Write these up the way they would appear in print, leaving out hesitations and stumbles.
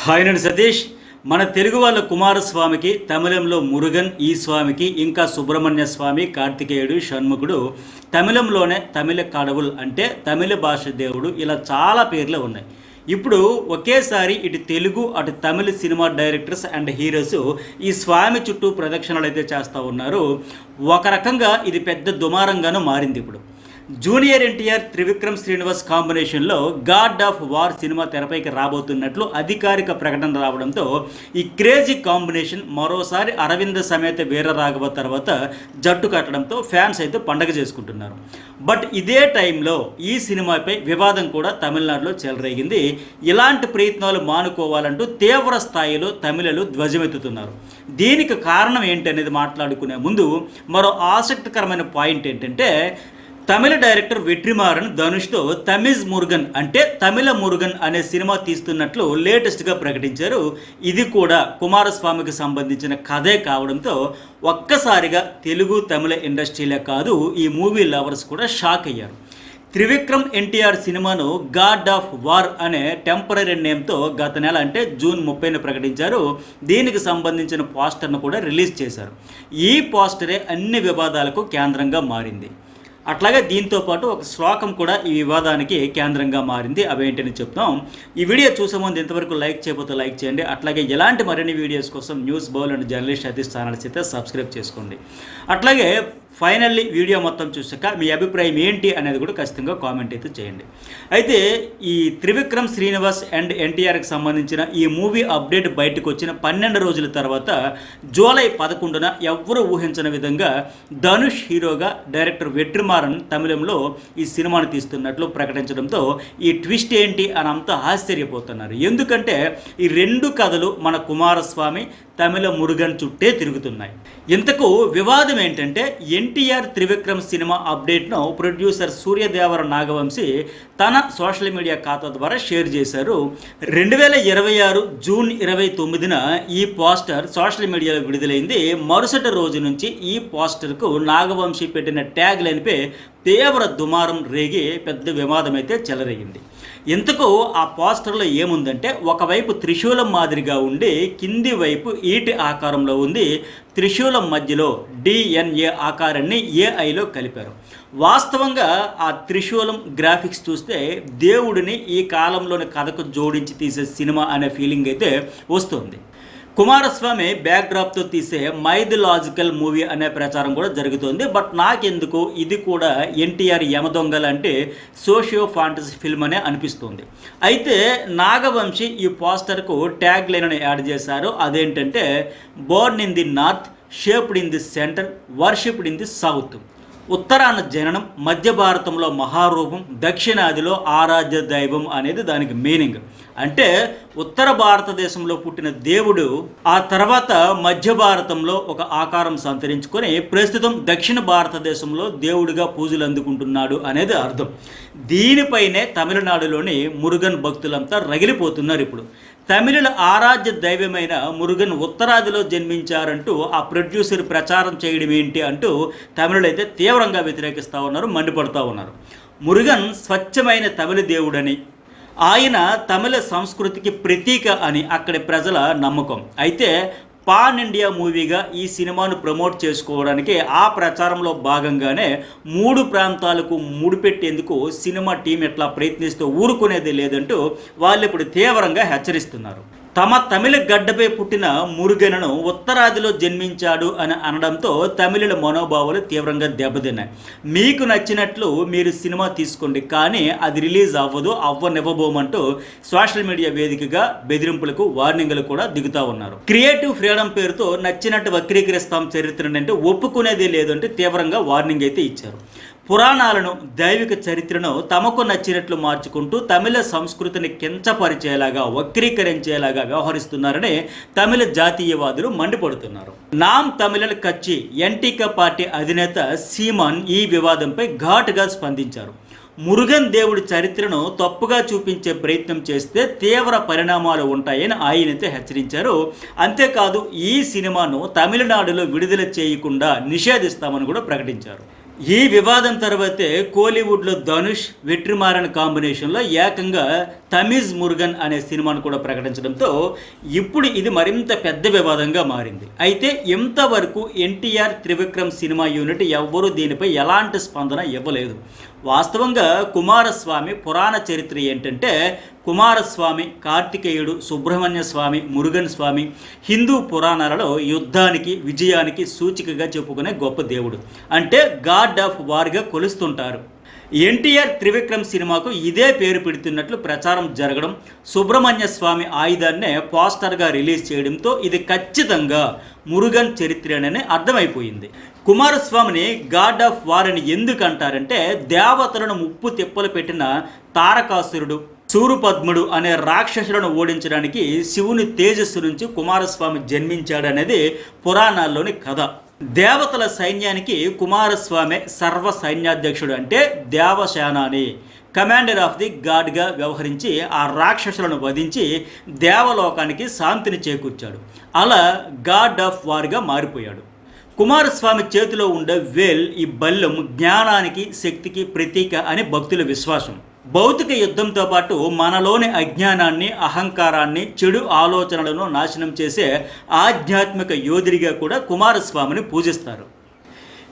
Hi నేను సతీష్. మన తెలుగు వాళ్ళ కుమారస్వామికి తమిళంలో మురుగన్, ఈ స్వామికి ఇంకా సుబ్రహ్మణ్య స్వామి, కార్తికేయుడు, షణ్ముఖుడు, తమిళంలోనే తమిళ కడవుల్ అంటే తమిళ భాష దేవుడు, ఇలా చాలా పేర్లు ఉన్నాయి. ఇప్పుడు ఒకేసారి ఇటు తెలుగు అటు తమిళ సినిమా డైరెక్టర్స్ అండ్ హీరోస్ ఈ స్వామి చుట్టూ ప్రదక్షిణలు అయితే చేస్తూ ఉన్నారు. ఒక రకంగా ఇది పెద్ద దుమారంగాను మారింది. ఇప్పుడు జూనియర్ ఎన్టీఆర్, త్రివిక్రమ్ శ్రీనివాస్ కాంబినేషన్లో గాడ్ ఆఫ్ వార్ సినిమా తెరపైకి రాబోతున్నట్లు అధికారిక ప్రకటన రావడంతో ఈ క్రేజీ కాంబినేషన్ మరోసారి అరవింద సమేత వీరరాఘవ తర్వాత జట్టు కట్టడంతో ఫ్యాన్స్ అయితే పండగ చేసుకుంటున్నారు. బట్ ఇదే టైంలో ఈ సినిమాపై వివాదం కూడా తమిళనాడులో చెలరేగింది. ఇలాంటి ప్రయత్నాలు మానుకోవాలంటూ తీవ్ర స్థాయిలో తమిళలు ధ్వజమెత్తుతున్నారు. దీనికి కారణం ఏంటనేది మాట్లాడుకునే ముందు మరో ఆసక్తికరమైన పాయింట్ ఏంటంటే, తమిళ డైరెక్టర్ వెట్రిమారన్ ధనుష్తో తమిజ్ మురుగన్ అంటే తమిళ మురుగన్ అనే సినిమా తీస్తున్నట్లు లేటెస్ట్గా ప్రకటించారు. ఇది కూడా కుమారస్వామికి సంబంధించిన కథే కావడంతో ఒక్కసారిగా తెలుగు తమిళ ఇండస్ట్రీలే కాదు, ఈ మూవీ లవర్స్ కూడా షాక్ అయ్యారు. త్రివిక్రమ్ ఎన్టీఆర్ సినిమాను గాడ్ ఆఫ్ వార్ అనే టెంపరీ నేమ్తో గత నెల అంటే జూన్ 30న ప్రకటించారు. దీనికి సంబంధించిన పోస్టర్ను కూడా రిలీజ్ చేశారు. ఈ పోస్టరే అన్ని వివాదాలకు కేంద్రంగా మారింది. అట్లాగే దీంతో పాటు ఒక శ్లోకం కూడా ఈ వివాదానికి కేంద్రంగా మారింది. అవేంటని చెప్తాం. ఈ వీడియో చూసే ముందు ఇంతవరకు లైక్ చేయకపోతే లైక్ చేయండి. అట్లాగే ఎలాంటి మరిన్ని వీడియోస్ కోసం news bowl and journalist Satish channels అయితే సబ్స్క్రైబ్ చేసుకోండి. అట్లాగే ఫైనల్లీ వీడియో మొత్తం చూసాక మీ అభిప్రాయం ఏంటి అనేది కూడా ఖచ్చితంగా కామెంట్ అయితే చేయండి. అయితే ఈ త్రివిక్రమ్ శ్రీనివాస్ అండ్ ఎన్టీఆర్కి సంబంధించిన ఈ మూవీ అప్డేట్ బయటకు వచ్చిన 12 రోజుల తర్వాత జూలై 11న ఎవ్వరూ ఊహించని విధంగా ధనుష్ హీరోగా డైరెక్టర్ వెట్రిమారన్ తమిళంలో ఈ సినిమాను తీస్తున్నట్లు ప్రకటించడంతో ఈ ట్విస్ట్ ఏంటి అని అంతా ఆశ్చర్యపోతున్నారు. ఎందుకంటే ఈ రెండు కథలు మన కుమారస్వామి, తమిళ మురుగన్ చుట్టే తిరుగుతున్నాయి. ఇంతకు వివాదం ఏంటంటే, ఎన్టీఆర్ త్రివిక్రమ్ సినిమా అప్డేట్ను ప్రొడ్యూసర్ సూర్యదేవర నాగవంశీ తన సోషల్ మీడియా ఖాతా ద్వారా షేర్ చేశారు. 2026 జూన్ 29న ఈ పోస్టర్ సోషల్ మీడియాలో విడుదలైంది. మరుసటి రోజు నుంచి ఈ పోస్టర్కు నాగవంశీ పెట్టిన ట్యాగ్ లైన్పై తీవ్ర దుమారం రేగి పెద్ద వివాదం అయితే చెలరేగింది. ఇంతకు ఆ పోస్టర్లో ఏముందంటే, ఒకవైపు త్రిశూలం మాదిరిగా ఉండి కింది వైపు ఈటి ఆకారంలో ఉంది. త్రిశూలం మధ్యలో DNA ఆకారాన్ని AIలో కలిపారు. వాస్తవంగా ఆ త్రిశూలం గ్రాఫిక్స్ చూస్తే దేవుడిని ఈ కాలంలోని కథకు జోడించి తీసే సినిమా అనే ఫీలింగ్ అయితే వస్తుంది. కుమారస్వామి బ్యాక్డ్రాప్తో తీసే మైథలాజికల్ మూవీ అనే ప్రచారం కూడా జరుగుతుంది. బట్ నాకెందుకు ఇది కూడా ఎన్టీఆర్ యమదొంగలు అంటే సోషియో ఫాంటసీ ఫిల్మ్ అనే అనిపిస్తుంది. అయితే నాగవంశీ ఈ పోస్టర్కు ట్యాగ్ లైన్ యాడ్ చేశారు. అదేంటంటే, Born in the north, shaped in the centre, worshipped in the south. ఉత్తరాన జననం, మధ్య భారతంలో మహారూపం, దక్షిణాదిలో ఆరాధ్య దైవం అనేది దానికి మీనింగ్. అంటే ఉత్తర భారతదేశంలో పుట్టిన దేవుడు ఆ తర్వాత మధ్య భారతంలో ఒక ఆకారం సంతరించుకొని ప్రస్తుతం దక్షిణ భారతదేశంలో దేవుడిగా పూజలు అందుకుంటున్నాడు అనేది అర్థం. దీనిపైనే తమిళనాడులోని మురుగన్ భక్తులంతా రగిలిపోతున్నారు. ఇప్పుడు తమిళుల ఆరాధ్య దైవమైన మురుగన్ ఉత్తరాదిలో జన్మించారంటూ ఆ ప్రొడ్యూసర్ ప్రచారం చేయడం ఏంటి అంటూ తమిళులైతే తీవ్రంగా వ్యతిరేకిస్తూ ఉన్నారు, మండిపడుతూ ఉన్నారు. మురుగన్ స్వచ్ఛమైన తమిళ దేవుడని, ఆయన తమిళ సంస్కృతికి ప్రతీక అని అక్కడి ప్రజల నమ్మకం. అయితే పాన్ ఇండియా మూవీగా ఈ సినిమాను ప్రమోట్ చేసుకోవడానికి ఆ ప్రచారంలో భాగంగానే 3 ప్రాంతాలకు ముడిపెట్టేందుకు సినిమా టీం ఎట్లా ప్రయత్నిస్తూ ఊరుకునేది లేదంటూ వాళ్ళు ఇప్పుడు తీవ్రంగా హెచ్చరిస్తున్నారు. తమ తమిళ గడ్డపై పుట్టిన మురుగన్ను ఉత్తరాదిలో జన్మించాడు అని అనడంతో తమిళుల మనోభావాలు తీవ్రంగా దెబ్బతిన్నాయి. మీకు నచ్చినట్లు మీరు సినిమా తీసుకోండి, కానీ అది రిలీజ్ అవ్వనివ్వబోమంటూ సోషల్ మీడియా వేదికగా బెదిరింపులకు, వార్నింగ్లు కూడా దిగుతూ ఉన్నారు. క్రియేటివ్ ఫ్రీడమ్ పేరుతో నచ్చినట్టు వక్రీకరిస్తాం చరిత్రను అంటే ఒప్పుకునేదే లేదంటే తీవ్రంగా వార్నింగ్ అయితే ఇచ్చారు. పురాణాలను, దైవిక చరిత్రను తమకు నచ్చినట్లు మార్చుకుంటూ తమిళ సంస్కృతిని కించపరిచేలాగా, వక్రీకరించేలాగా వ్యవహరిస్తున్నారని తమిళ జాతీయవాదులు మండిపడుతున్నారు. నామ్ తమిళ కచ్చి ఎన్టీక పార్టీ అధినేత సీమాన్ ఈ వివాదంపై ఘాటుగా స్పందించారు. మురుగన్ దేవుడి చరిత్రను తప్పుగా చూపించే ప్రయత్నం చేస్తే తీవ్ర పరిణామాలు ఉంటాయని ఆయనైతే హెచ్చరించారు. అంతేకాదు ఈ సినిమాను తమిళనాడులో విడుదల చేయకుండా నిషేధిస్తామని కూడా ప్రకటించారు. ఈ వివాదం తర్వాతే కోలీవుడ్లో ధనుష్ వెట్రిమారన్ కాంబినేషన్లో ఏకంగా తమిజ్ మురుగన్ అనే సినిమాను కూడా ప్రకటించడంతో ఇప్పుడు ఇది మరింత పెద్ద వివాదంగా మారింది. అయితే ఇంతవరకు ఎన్టీఆర్ త్రివిక్రమ్ సినిమా యూనిట్ ఎవ్వరూ దీనిపై ఎలాంటి స్పందన ఇవ్వలేదు. వాస్తవంగా కుమారస్వామి పురాణ చరిత్ర ఏంటంటే, కుమారస్వామి, కార్తికేయుడు, సుబ్రహ్మణ్య స్వామి, మురుగన్ స్వామి హిందూ పురాణాలలో యుద్ధానికి, విజయానికి సూచికగా చెప్పుకునే గొప్ప దేవుడు. అంటే గాడ్ ఆఫ్ వార్గా కొలుస్తుంటారు. ఎన్టీఆర్ త్రివిక్రమ్ సినిమాకు ఇదే పేరు పెడుతున్నట్లు ప్రచారం జరగడం, సుబ్రహ్మణ్య స్వామి ఆయుధాన్నే పోస్టర్గా రిలీజ్ చేయడంతో ఇది ఖచ్చితంగా మురుగన్ చరిత్రనని అర్థమైపోయింది. కుమారస్వామిని గాడ్ ఆఫ్ వార్ అని ఎందుకు అంటారంటే, దేవతలను ముప్పు తిప్పలు పెట్టిన తారకాసురుడు, సూరుపద్ముడు అనే రాక్షసులను ఓడించడానికి శివుని తేజస్సు నుంచి కుమారస్వామి జన్మించాడనేది పురాణాల్లోని కథ. దేవతల సైన్యానికి కుమారస్వామి సర్వ సైన్యాధ్యక్షుడు, అంటే దేవసేనాని, కమాండర్ ఆఫ్ ది గాడ్గా వ్యవహరించి ఆ రాక్షసులను వధించి దేవలోకానికి శాంతిని చేకూర్చాడు. అలా గాడ్ ఆఫ్ వార్గా మారిపోయాడు. కుమారస్వామి చేతిలో ఉండే వేల్, ఈ బల్లెం జ్ఞానానికి, శక్తికి ప్రతీక అని భక్తుల విశ్వాసం. భౌతిక యుద్ధంతో పాటు మనలోని అజ్ఞానాన్ని, అహంకారాన్ని, చెడు ఆలోచనలను నాశనం చేసే ఆధ్యాత్మిక యోధుడిగా కూడా కుమారస్వామిని పూజిస్తారు.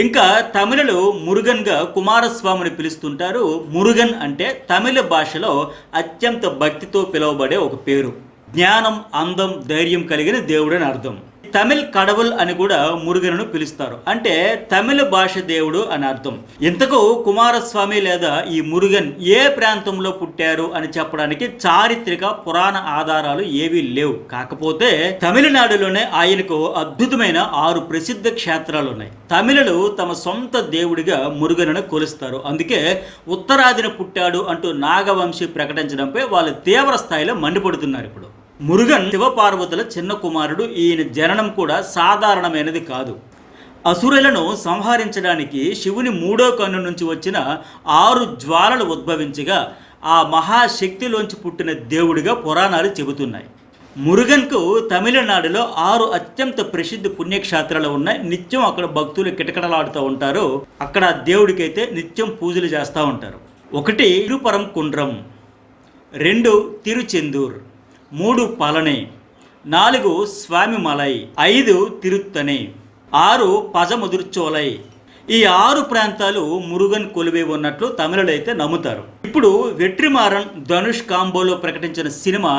ఇంకా తమిళలో మురుగన్గా కుమారస్వామిని పిలుస్తుంటారు. మురుగన్ అంటే తమిళ భాషలో అత్యంత భక్తితో పిలువబడే ఒక పేరు. జ్ఞానం, అందం, ధైర్యం కలిగిన దేవుడని అర్థం. తమిళ్ కడవుల్ అని కూడా మురుగన్ను పిలుస్తారు, అంటే తమిళ భాష దేవుడు అని అర్థం. ఇంతకు కుమారస్వామి లేదా ఈ మురుగన్ ఏ ప్రాంతంలో పుట్టారు అని చెప్పడానికి చారిత్రక పురాణ ఆధారాలు ఏవీ లేవు. కాకపోతే తమిళనాడులోనే ఆయనకు అద్భుతమైన 6 ప్రసిద్ధ క్షేత్రాలు ఉన్నాయి. తమిళులు తమ సొంత దేవుడిగా మురుగన్ను కొలుస్తారు. అందుకే ఉత్తరాదిన పుట్టాడు అంటూ నాగవంశీ ప్రకటించడంపై వాళ్ళు తీవ్ర స్థాయిలో మండిపడుతున్నారు. ఇప్పుడు మురుగన్ శివపార్వతుల చిన్న కుమారుడు. ఈయన జననం కూడా సాధారణమైనది కాదు. అసురులను సంహరించడానికి శివుని 3వ కన్ను నుంచి వచ్చిన 6 జ్వాలలు ఉద్భవించగా ఆ మహాశక్తిలోంచి పుట్టిన దేవుడిగా పురాణాలు చెబుతున్నాయి. మురుగన్కు తమిళనాడులో 6 అత్యంత ప్రసిద్ధ పుణ్యక్షేత్రాలు ఉన్నాయి. నిత్యం అక్కడ భక్తులు కిటకటలాడుతూ ఉంటారు. అక్కడ దేవుడికైతే నిత్యం పూజలు చేస్తూ ఉంటారు. 1 తిరుపరంకుండ్రం, 2 తిరుచెందూర్, 3 పళని, 4 స్వామిమలై, 5 తిరుత్తని, 6 పజముదుర్చోలై. ఈ 6 ప్రాంతాలు మురుగన్ కొలువై ఉన్నట్లు తమిళులైతే నమ్ముతారు. ఇప్పుడు వెట్రిమారన్, ధనుష్ కాంబోలో ప్రకటించిన సినిమా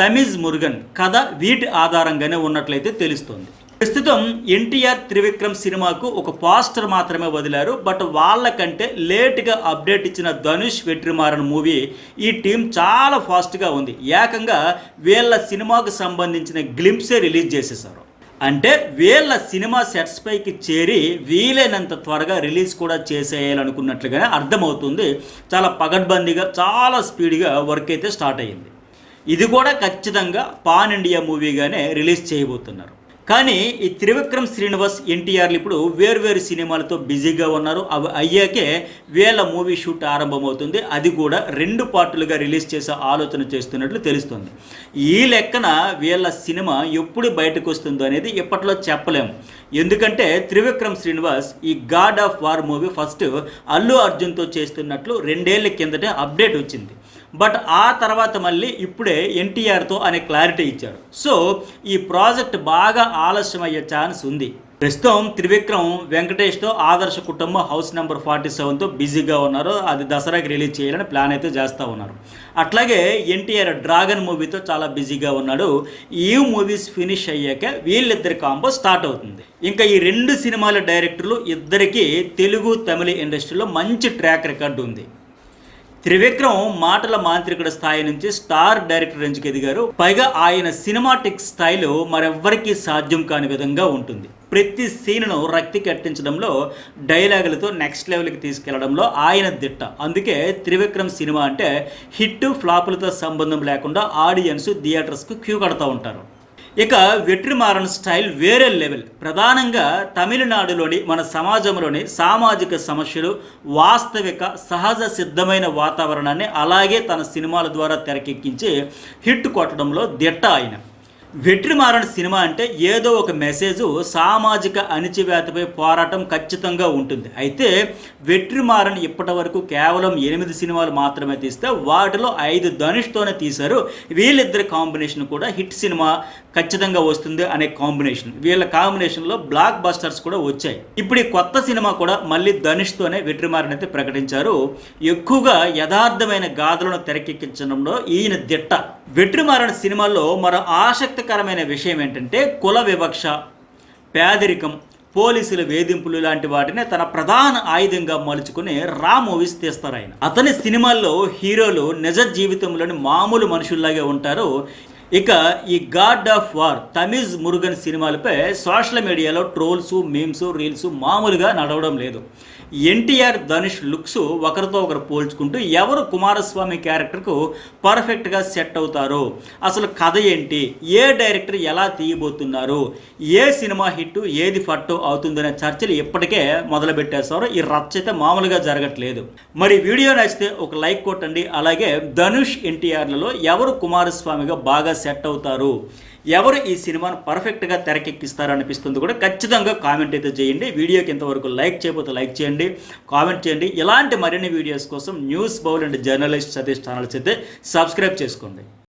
తమిజ్ మురుగన్ కథ వీటి ఆధారంగానే ఉన్నట్లయితే తెలుస్తోంది. ప్రస్తుతం ఎన్టీఆర్ త్రివిక్రమ్ సినిమాకు ఒక పోస్టర్ మాత్రమే వదిలారు. బట్ వాళ్ళకంటే లేట్గా అప్డేట్ ఇచ్చిన ధనుష్ వెట్రిమారన్ మూవీ ఈ టీం చాలా ఫాస్ట్గా ఉంది. ఏకంగా వీళ్ళ సినిమాకు సంబంధించిన గ్లింప్సే రిలీజ్ చేసేసారు. అంటే వీళ్ళ సినిమా సెట్స్ పైకి చేరి వీలైనంత త్వరగా రిలీజ్ కూడా చేసేయాలనుకున్నట్లుగానే అర్థమవుతుంది. చాలా పగడ్బందీగా, చాలా స్పీడ్గా వర్క్ అయితే స్టార్ట్ అయ్యింది. ఇది కూడా ఖచ్చితంగా పాన్ ఇండియా మూవీగానే రిలీజ్ చేయబోతున్నారు. కానీ ఈ త్రివిక్రమ్ శ్రీనివాస్, ఎన్టీఆర్లు ఇప్పుడు వేర్వేరు సినిమాలతో బిజీగా ఉన్నారు. అవి అయ్యాకే వీళ్ళ మూవీ షూట్ ఆరంభమవుతుంది. అది కూడా 2 పార్టులుగా రిలీజ్ చేసే ఆలోచన చేస్తున్నట్లు తెలుస్తుంది. ఈ లెక్కన వీళ్ళ సినిమా ఎప్పుడు బయటకు వస్తుందో అనేది ఇప్పట్లో చెప్పలేము. ఎందుకంటే త్రివిక్రమ్ శ్రీనివాస్ ఈ god of war movie first Allu అర్జున్తో చేస్తున్నట్లు 2 ఏళ్ల కిందటే అప్డేట్ వచ్చింది. బట్ ఆ తర్వాత మళ్ళీ ఇప్పుడే ఎన్టీఆర్తో అనే క్లారిటీ ఇచ్చారు. సో ఈ ప్రాజెక్ట్ బాగా ఆలస్యం అయ్యే ఛాన్స్ ఉంది. ప్రస్తుతం త్రివిక్రమ్ వెంకటేష్తో ఆదర్శ కుటుంబం హౌస్ నెంబర్ 47తో బిజీగా ఉన్నారు. అది దసరాకి రిలీజ్ చేయాలని ప్లాన్ అయితే చేస్తూ ఉన్నారు. అట్లాగే ఎన్టీఆర్ డ్రాగన్ మూవీతో చాలా బిజీగా ఉన్నాడు. ఈ మూవీస్ ఫినిష్ అయ్యాక వీళ్ళిద్దరి కాంబో స్టార్ట్ అవుతుంది. ఇంకా ఈ 2 సినిమాల డైరెక్టర్లు ఇద్దరికి తెలుగు, తమిళ ఇండస్ట్రీలో మంచి ట్రాక్ రికార్డు ఉంది. త్రివిక్రమ్ మాటల మాంత్రికుడి స్థాయి నుంచి స్టార్ డైరెక్టర్ రేంజ్కి ఎదిగారు. పైగా ఆయన సినిమాటిక్ స్టైల్ మరెవ్వరికీ సాధ్యం కాని విధంగా ఉంటుంది. ప్రతి సీన్ను రక్తి కట్టించడంలో, డైలాగులతో నెక్స్ట్ లెవెల్కి తీసుకెళ్లడంలో ఆయన దిట్ట. అందుకే త్రివిక్రమ్ సినిమా అంటే హిట్ ఫ్లాపులతో సంబంధం లేకుండా ఆడియన్స్ థియేటర్స్కు క్యూ కడతా ఉంటారు. ఇక వెట్రిమారన్ స్టైల్ వేరే లెవెల్. ప్రధానంగా తమిళనాడులోని మన సమాజంలోని సామాజిక సమస్యలు, వాస్తవిక సహజ సిద్ధమైన వాతావరణాన్ని అలాగే తన సినిమాల ద్వారా తెరకెక్కించి హిట్ కొట్టడంలో దిట్ట ఆయన. వెట్రిమారన్ సినిమా అంటే ఏదో ఒక మెసేజ్, సామాజిక అణిచివేతపై పోరాటం ఖచ్చితంగా ఉంటుంది. అయితే వెట్రిమారన్ ఇప్పటి వరకు కేవలం 8 సినిమాలు మాత్రమే తీస్తే వాటిలో 5 ధనుష్తోనే తీశారు. వీళ్ళిద్దరి కాంబినేషన్ కూడా హిట్ సినిమా ఖచ్చితంగా వస్తుంది అనే కాంబినేషన్. వీళ్ళ కాంబినేషన్లో బ్లాక్ బస్టర్స్ కూడా వచ్చాయి. ఇప్పుడు ఈ కొత్త సినిమా కూడా మళ్ళీ ధనుష్తోనే వెట్రిమారన్ అయితే ప్రకటించారు. ఎక్కువగా యథార్థమైన గాథలను తెరకెక్కించడంలో ఈయన దిట్ట. వెట్రిమారన్ సినిమాల్లో మరో ఆసక్తికరమైన విషయం ఏంటంటే కుల వివక్ష, పేదరికం, పోలీసుల వేధింపులు లాంటి వాటిని తన ప్రధాన ఆయుధంగా మలుచుకుని రా మూవీస్ తీస్తారు ఆయన. అతని సినిమాల్లో హీరోలు నిజ జీవితంలోని మామూలు మనుషుల్లాగే ఉంటారు. ఇక ఈ god of war, Tamizh Murugan సినిమాలపై సోషల్ మీడియాలో ట్రోల్స్, మీమ్స్, రీల్స్ మామూలుగా నడవడం లేదు. ఎన్టీఆర్, ధనుష్ లుక్స్ ఒకరితో ఒకరు పోల్చుకుంటూ ఎవరు కుమారస్వామి క్యారెక్టర్కు పర్ఫెక్ట్గా సెట్ అవుతారో, అసలు కథ ఏంటి, ఏ డైరెక్టర్ ఎలా తీయబోతున్నారు, ఏ సినిమా హిట్ ఏది ఫట్టు అవుతుందనే చర్చలు ఇప్పటికే మొదలుపెట్టేస్తారు. ఈ రచ్చ అయితే మామూలుగా జరగట్లేదు. మరి వీడియో నచ్చితే ఒక లైక్ కొట్టండి. అలాగే ధనుష్, ఎన్టీఆర్లలో ఎవరు కుమారస్వామిగా బాగా సెట్ అవుతారు, ఎవరు ఈ సినిమాను పర్ఫెక్ట్గా తెరకెక్కిస్తారు అనిపిస్తుంది కూడా ఖచ్చితంగా కామెంట్ అయితే చేయండి. వీడియోకి ఇంతవరకు లైక్ చేయకపోతే లైక్ చేయండి, కామెంట్ చేయండి. ఇలాంటి మరిన్ని వీడియోస్ కోసం news bowl and journalist Satish channels అయితే సబ్స్క్రైబ్ చేసుకోండి.